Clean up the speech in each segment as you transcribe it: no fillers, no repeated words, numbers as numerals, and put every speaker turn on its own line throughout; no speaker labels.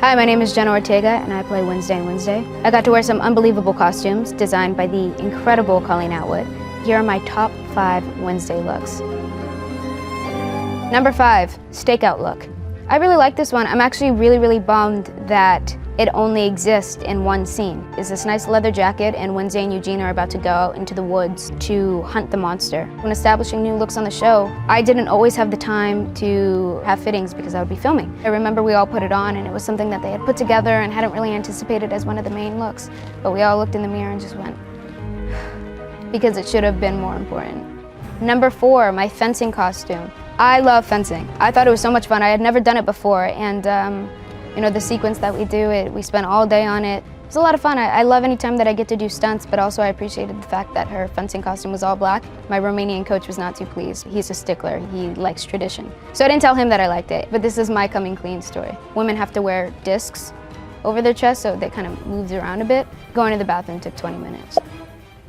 Hi, my name is Jenna Ortega, and I play Wednesday in Wednesday. I got to wear some unbelievable costumes designed by the incredible Colleen Atwood. Here are my top 5 Wednesday looks. Number 5, stakeout look. I really like this one. I'm actually really bummed that it only exists in one scene. It's this nice leather jacket, and Wednesday and Eugene are about to go out into the woods to hunt the monster. When establishing new looks on the show, I didn't always have the time to have fittings because I would be filming. I remember we all put it on, and it was something that they had put together and hadn't really anticipated as one of the main looks. But we all looked in the mirror and just went, because it should have been more important. Number 4, my fencing costume. I love fencing. I thought it was so much fun. I had never done it before, and you know, the sequence that we do, we spent all day on it. It was a lot of fun. I love any time that I get to do stunts, but also I appreciated the fact that her fencing costume was all black. My Romanian coach was not too pleased. He's a stickler. He likes tradition. So I didn't tell him that I liked it, but this is my coming clean story. Women have to wear discs over their chest, so they kind of moves around a bit. Going to the bathroom took 20 minutes.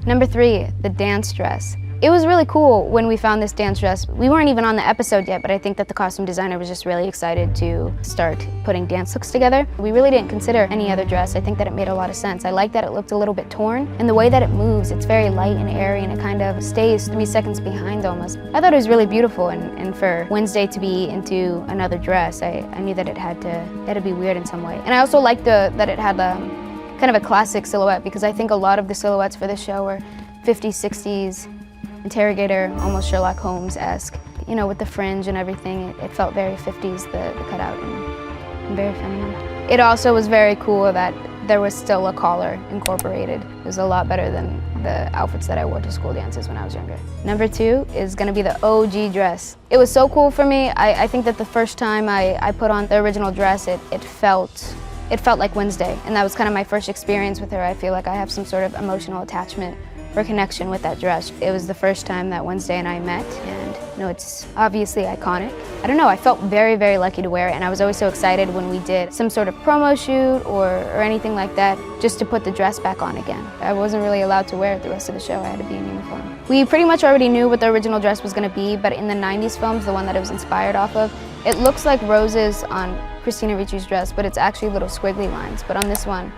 Number 3, the dance dress. It was really cool when we found this dance dress. We weren't even on the episode yet, but I think that the costume designer was just really excited to start putting dance looks together. We really didn't consider any other dress. I think that it made a lot of sense. I like that it looked a little bit torn, and the way that it moves, it's very light and airy, and it kind of stays 3 seconds behind almost. I thought it was really beautiful, and for Wednesday to be into another dress, I knew that it had to be weird in some way. And I also liked that it had kind of a classic silhouette, because I think a lot of the silhouettes for this show were 50s, 60s, interrogator, almost Sherlock Holmes-esque. You know, with the fringe and everything, it felt very 50s, the cutout, and very feminine. It also was very cool that there was still a collar incorporated. It was a lot better than the outfits that I wore to school dances when I was younger. Number 2 is gonna be the OG dress. It was so cool for me. I think that the first time I put on the original dress, it felt like Wednesday, and that was kind of my first experience with her. I feel like I have some sort of emotional attachment or connection with that dress. It was the first time that Wednesday and I met, and you know, it's obviously iconic. I don't know, I felt very lucky to wear it, and I was always so excited when we did some sort of promo shoot or anything like that, just to put the dress back on again. I wasn't really allowed to wear it the rest of the show. I had to be in uniform. We pretty much already knew what the original dress was gonna be, but in the 90s films, the one that it was inspired off of, it looks like roses on Christina Ricci's dress, but it's actually little squiggly lines. But on this one,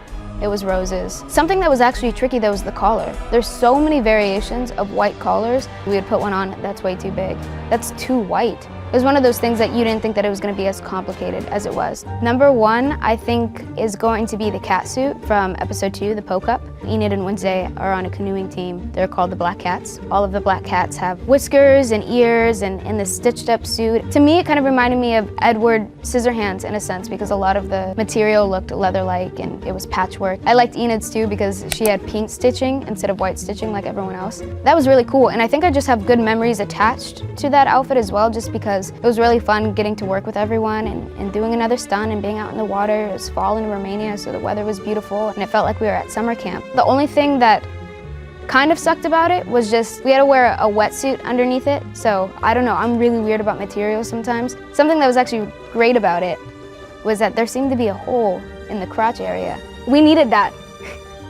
it was roses. Something that was actually tricky though was the collar. There's so many variations of white collars. We would put one on, that's way too big. That's too white. It was one of those things that you didn't think that it was going to be as complicated as it was. Number 1, I think, is going to be the cat suit from episode 2, the Poe Cup. Enid and Wednesday are on a canoeing team. They're called the Black Cats. All of the black cats have whiskers and ears and this stitched up suit. To me, it kind of reminded me of Edward Scissorhands in a sense, because a lot of the material looked leather-like and it was patchwork. I liked Enid's too because she had pink stitching instead of white stitching like everyone else. That was really cool, and I think I just have good memories attached to that outfit as well, just because it was really fun getting to work with everyone and doing another stunt and being out in the water. It was fall in Romania, so the weather was beautiful, and it felt like we were at summer camp. The only thing that kind of sucked about it was just we had to wear a wetsuit underneath it, so I don't know, I'm really weird about materials sometimes. Something that was actually great about it was that there seemed to be a hole in the crotch area. We needed that.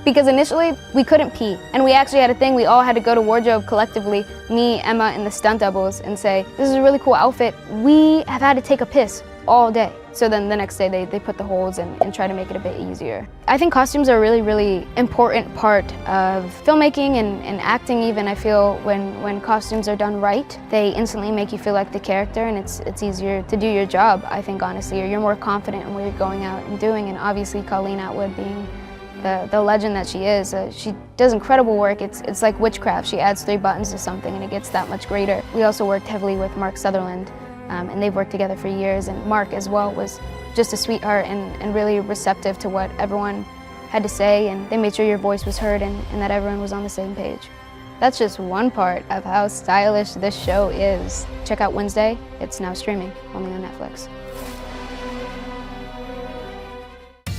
Because initially, we couldn't pee. And we actually had a thing, we all had to go to wardrobe collectively, me, Emma, and the stunt doubles, and say, this is a really cool outfit. We have had to take a piss all day. So then the next day, they put the holes and try to make it a bit easier. I think costumes are a really important part of filmmaking and acting even. I feel when costumes are done right, they instantly make you feel like the character, and it's easier to do your job, I think, honestly, or you're more confident in what you're going out and doing. And obviously, Colleen Atwood being the legend that she is, she does incredible work. It's like witchcraft. She adds 3 buttons to something and it gets that much greater. We also worked heavily with Mark Sutherland, and they've worked together for years, and Mark as well was just a sweetheart and really receptive to what everyone had to say, and they made sure your voice was heard and that everyone was on the same page. That's just one part of how stylish this show is. Check out Wednesday. It's now streaming, only on Netflix.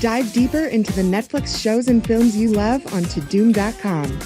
Dive deeper into the Netflix shows and films you love on Tudum.com.